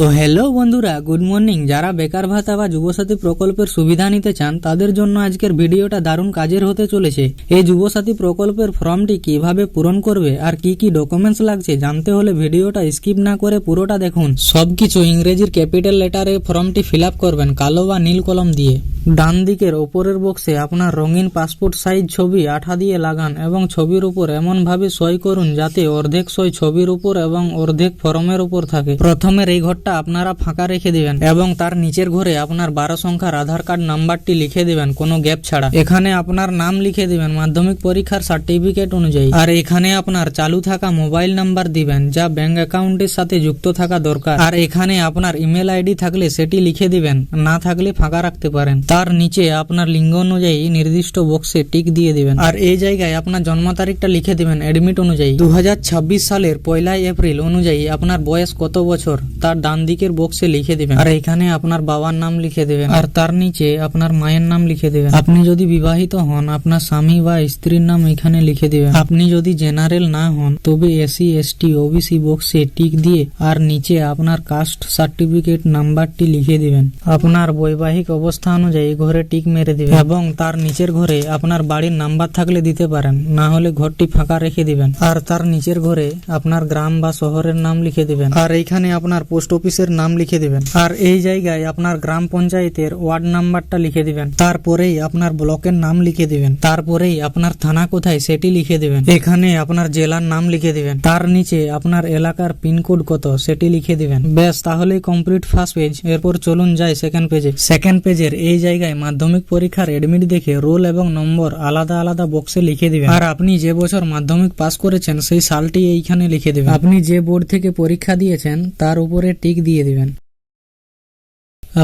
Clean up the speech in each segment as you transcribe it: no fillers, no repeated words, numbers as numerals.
তো হ্যালো বন্ধুরা, good morning. যারা বেকার ভাতা বা যুবসাথী প্রকল্পের সুবিধা নিতে চান তাদের জন্য আজকের ভিডিওটা দারুণ কাজের হতে চলেছে। এই যুবসাথী প্রকল্পের ফর্মটি কিভাবে পূরণ করবে আর কি কি ডকুমেন্টস লাগছে জানতে হলে ভিডিওটা স্কিপ না করে পুরোটা দেখুন। সবকিছু ইংরেজির ক্যাপিটাল লেটারে ফর্মটি ফিল আপ করবেন কালো বা নীল কলম দিয়ে। ডান দিকের ওপরের বক্সে আপনার রঙিন পাসপোর্ট সাইজ ছবি আঠা দিয়ে লাগান এবং ছবির উপর এমন ভাবে সই করুন যাতে অর্ধেক সই ছবির উপর এবং অর্ধেক ফর্মের উপর থাকে। প্রথমের এই ঘরটা আপনারা ফাঁকা রেখে দিবেন এবং তার নিচের ঘরে আপনার 12 সংখ্যার আধার কার্ড নাম্বারটি লিখে দিবেন কোনো গ্যাপ ছাড়া। এখানে আপনার নাম লিখে দিবেন মাধ্যমিক পরীক্ষার সার্টিফিকেট অনুযায়ী। আর এখানে আপনার চালু থাকা মোবাইল নাম্বার দিবেন যা ব্যাংক অ্যাকাউন্টের সাথে যুক্ত থাকা দরকার। আর এখানে আপনার ইমেল আইডি থাকলে সেটি লিখে দিবেন, না থাকলে ফাঁকা রাখতে পারেন। তার নিচে আপনার লিঙ্গ অনুযায়ী নির্দিষ্ট বক্সে টিক দিয়ে দিবেন। আর এই জায়গায় আপনার জন্ম তারিখটা লিখে দিবেন অ্যাডমিট অনুযায়ী। 2026 সালের 1 এপ্রিল অনুযায়ী আপনার বয়স কত বছর তার ডান দিকের বক্সে লিখে দিবেন। আর এখানে আপনার বাবার নাম লিখে দেবেন আর তার নিচে আপনার মায়ের নাম লিখে দেবেন। আপনি যদি বিবাহিত হন আপনার স্বামী বা স্ত্রীর নাম এখানে লিখে দিবেন। আপনি যদি জেনারেল না হন তবে এসসি এসটি ওবিসি বক্সে টিক দিয়ে আর নিচে আপনার কাস্ট সার্টিফিকেট নাম্বারটি লিখে দিবেন। আপনার বৈবাহিক অবস্থা অনুযায়ী ঘরে টিক মেরে দিবেন এবং তার নিচের ঘরে আপনার বাড়ির নাম্বার থাকলে দিতে পারেন, না হলে ঘরটি ফাঁকা রেখে দিবেন। আর তার নিচের ঘরে আপনার গ্রাম বা শহরের নাম লিখে দিবেন। আর এইখানে আপনার পোস্ট অফিসের নাম লিখে দিবেন। আর এই জায়গায় আপনার গ্রাম পঞ্চায়েতের ওয়ার্ড নাম্বারটা লিখে দিবেন। তারপরেই আপনার ব্লকের নাম লিখে দিবেন। তারপরেই আপনার থানা কোথায় সেটি লিখে দিবেন। এখানে আপনার জেলার নাম লিখে দিবেন। তার নিচে আপনার এলাকার পিনকোড কত সেটি লিখে দিবেন। ব্যাস, তাহলেই কমপ্লিট ফার্স্ট পেজ। এরপর চলুন যাই সেকেন্ড পেজে। সেকেন্ড পেজের এই জায়গায় মাধ্যমিক পরীক্ষার এডমিট দেখে রোল এবং নম্বর আলাদা আলাদা বক্সে লিখে দিবেন। আর আপনি যে বছর মাধ্যমিক পাস করেছেন সেই সালটি এইখানে লিখে দিবেন। আপনি যে বোর্ড থেকে পরীক্ষা দিয়েছেন তার উপরে টিক দিয়ে দিবেন।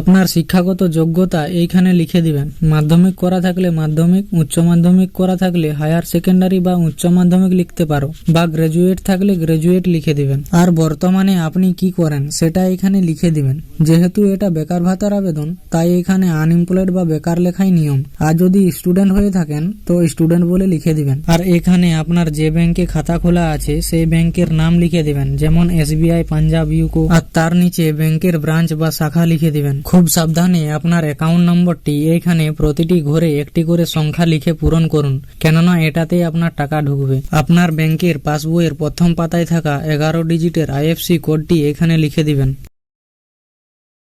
আপনার শিক্ষাগত যোগ্যতা এইখানে লিখে দিবেন। মাধ্যমিক করা থাকলে মাধ্যমিক, উচ্চ মাধ্যমিক করা থাকলে হায়ার সেকেন্ডারি বা উচ্চ মাধ্যমিক লিখতে পারো, বা গ্রাজুয়েট থাকলে গ্রাজুয়েট লিখে দিবেন। আর বর্তমানে আপনি কি করেন সেটা এখানে লিখে দিবেন। যেহেতু এটা বেকার ভাতার আবেদন তাই এখানে আনএমপ্লয়েড বা বেকার লেখাই নিয়ম। আর যদি স্টুডেন্ট হয়ে থাকেন তো স্টুডেন্ট বলে লিখে দিবেন। আর এখানে আপনার যে ব্যাংকে খাতা খোলা আছে সেই ব্যাংকের নাম লিখে দিবেন, যেমন এসবিআই, পাঞ্জাব, ইউকো। আর তার নিচে ব্যাংকের ব্রাঞ্চ বা শাখা লিখে দিবেন। খুব সাবধানে আপনার অ্যাকাউন্ট নম্বরটি এখানে প্রতিটি ঘরে একটি করে সংখ্যা লিখে পূরণ করুন, কেননা এটাতেই আপনার টাকা ঢুকবে। আপনার ব্যাংকের পাসবইয়ের প্রথম পাতায় থাকা 11 ডিজিটের আইএফসি কোডটি এখানে লিখে দিবেন।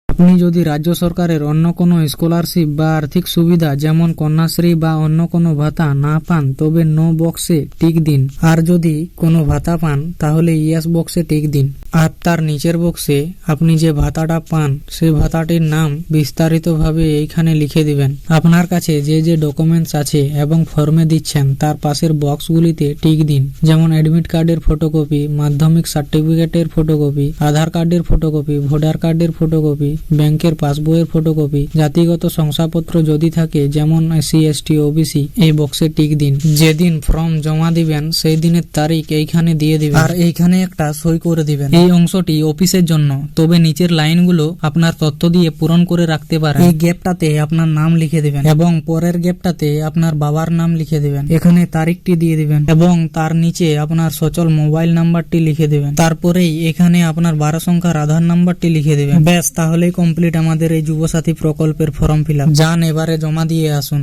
আপনি যদি রাজ্য সরকারের অন্য কোনো স্কলারশিপ বা আর্থিক সুবিধা যেমন কন্যাশ্রী বা অন্য কোনো ভাতা না পান তবে নো বক্সে টিক দিন। আর যদি কোনো ভাতা পান তাহলে ইয়েস বক্সে টিক দিন। আর তার নিচের বক্সে আপনি যে ভাতাটা পান সেই ভাতাটির নাম বিস্তারিতভাবে এইখানে লিখে দিবেন। আপনার কাছে যে যে ডকুমেন্টস আছে এবং ফর্মে দিচ্ছেন তার পাশের বক্সগুলিতে টিক দিন, যেমন অ্যাডমিট কার্ডের ফটোকপি, মাধ্যমিক সার্টিফিকেটের ফটোকপি, আধার কার্ডের ফটোকপি, ভোটার কার্ডের ফটোকপি, ব্যাংকের পাসবইয়ের ফটোকপি, জাতিগত শংসাপত্র যদি থাকে যেমন এসসি এসটি ওবিসি এই বক্সে টিক দিন। যেদিন ফর্ম জমা দিবেন সেই দিনের তারিখ এইখানে দিয়ে দিবেন আর এইখানে একটা সই করে দিবেন। এই অংশটি অফিসের জন্য, তবে নিচের লাইনগুলো আপনার তথ্য দিয়ে পূরণ করে রাখতে পারেন। এই গ্যাপটাতে আপনার নাম লিখে দিবেন এবং পরের গ্যাপটাতে আপনার বাবার নাম লিখে দিবেন। এখানে তারিখটি দিয়ে দিবেন এবং তার নিচে আপনার সচল মোবাইল নাম্বারটি লিখে দিবেন। তারপরেই এখানে আপনার 12 সংখ্যার আধার নাম্বারটি লিখে দিবেন। ব্যাস, তাহলেই কমপ্লিট আমাদের এই যুবসাথী প্রকল্পের ফর্ম ফিল আপ। যান এবারে জমা দিয়ে আসুন।